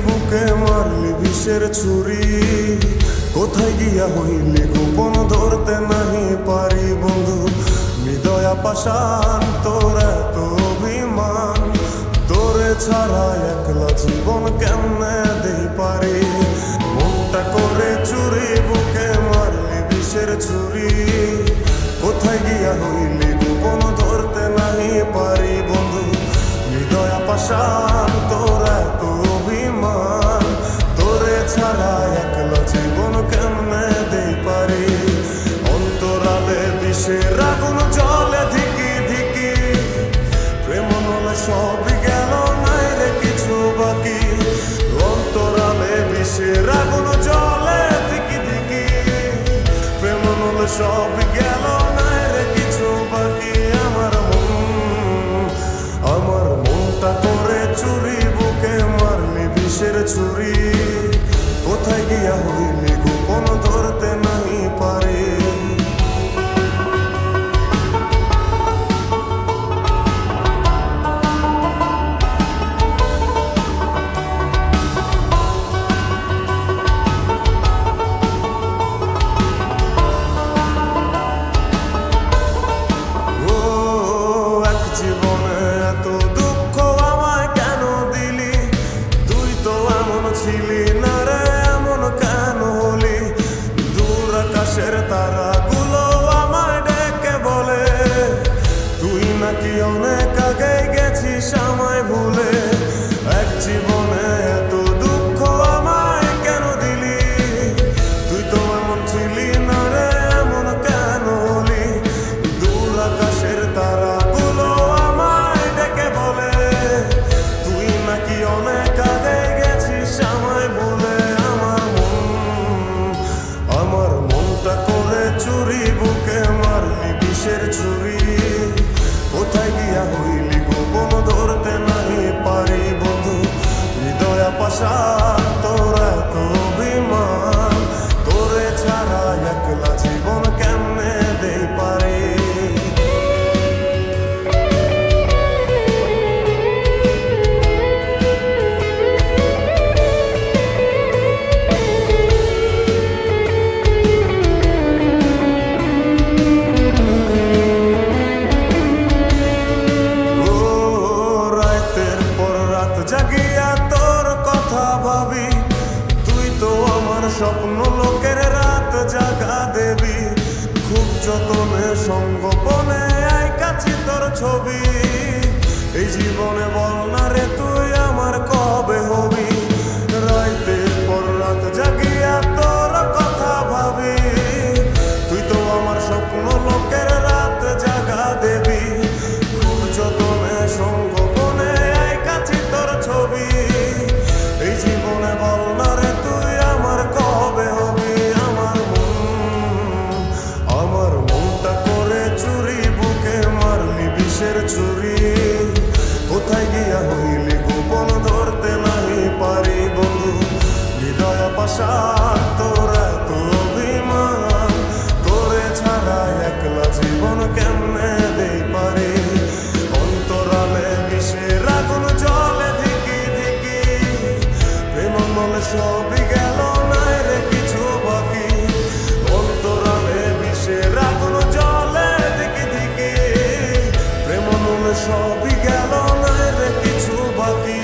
বুকে মারলি বিষের ছুরি, কোথায় গিয়া হইলি গোপন ধরতে নাহি পারি বন্ধু। হৃদয়া পাষাণ তোর এত অভিমান, তোরে ছাড়া একলা জীবন কেমনে দেই পারি। মনটা করে চুরি বুকে মারলি বিষের ছুরি, কোথায় গিয়া হইলি গোপন ধরতে নাহি পারি বন্ধু। হৃদয়া পাষাণ তোর এত অভিমান, তোরে ছাড়া একলা জীবন কেমনে দেই পারি। অন্তরালে বিষের আগুন জ্বলে ধিকি ধিকি, প্রেম নলে সবই গেল নাই রে কিছু বাকি। অন্তরালে বিষের আগুন জ্বলে ধিকি ধিকি, প্রেম নলে সবই গেল নাই রে কিছু বাকি। আমার মনটা করে চুরি বুকে মারলি বিষের ছুরি, কোথায় গিয়া হইলি গোপন ধরতে নাহি পারি। তারাগুলো আমায় ডেকে বলে, তুই নাকি অনেক আগে গেছিস আমায় ভুলে। এক জীবনে এত দুঃখ আমায় কেন দিলি, তুই তো এমন ছিলি না রে এমন কেন হলি। দূর আকাশের তারাগুলো আমায় ডেকে বলে, তুই নাকি অনেক আগে গেছিস আমায় ভুলে। আমার মনটা করে চুরি বুকে মারলি বিষের ছুরি, কোথায় গিয়া হইলি গোপন ধরতে নাহি পারি বন্ধু। হৃদয়া পাষাণ তোর এত অভিমান, তোরে ছাড়া একলা জীবন কেমনে দেই পারি। জাগিয়া তোর কথা ভাবি, তুই তো আমার স্বপ্ন লোকের রাত জাগা দেবী। খুব যতনে সঙ্গোপনে আইকাছি তোর ছবি, এই জীবনে বল না রে তুই আমার কবে হবি। রাতের পর রাত জাগিয়া তোর কথা ভাবি, তুই তো আমার স্বপ্ন লোকের রাত জাগা দেবী। খুব যতনে সঙ্গোপনে আইকাছি তোর ছবি, এই জীবনে বল না রে তুই আমার কবে হবি। আমার মনটা করে চুরি বুকে মারলি বিষের ছুরি, কোথায় গিয়া হইলি গোপন ধরতে নাহি পারি বন্ধু। হৃদয়া পাষাণ তোর এত অভিমান, তোরে ছাড়া একলা জীবন কেমনে দেই পারি। অন্তরালে বিষের আগুন জ্বলে ধিকি ধিকি, প্রেম মনে সবই গেল নাই রে কিছু বাকি। অন্তরালে বিষের আগুন জ্বলে ধিকি ধিকি, প্রেম মনে সবই গেল নাই রে কিছু বাকি।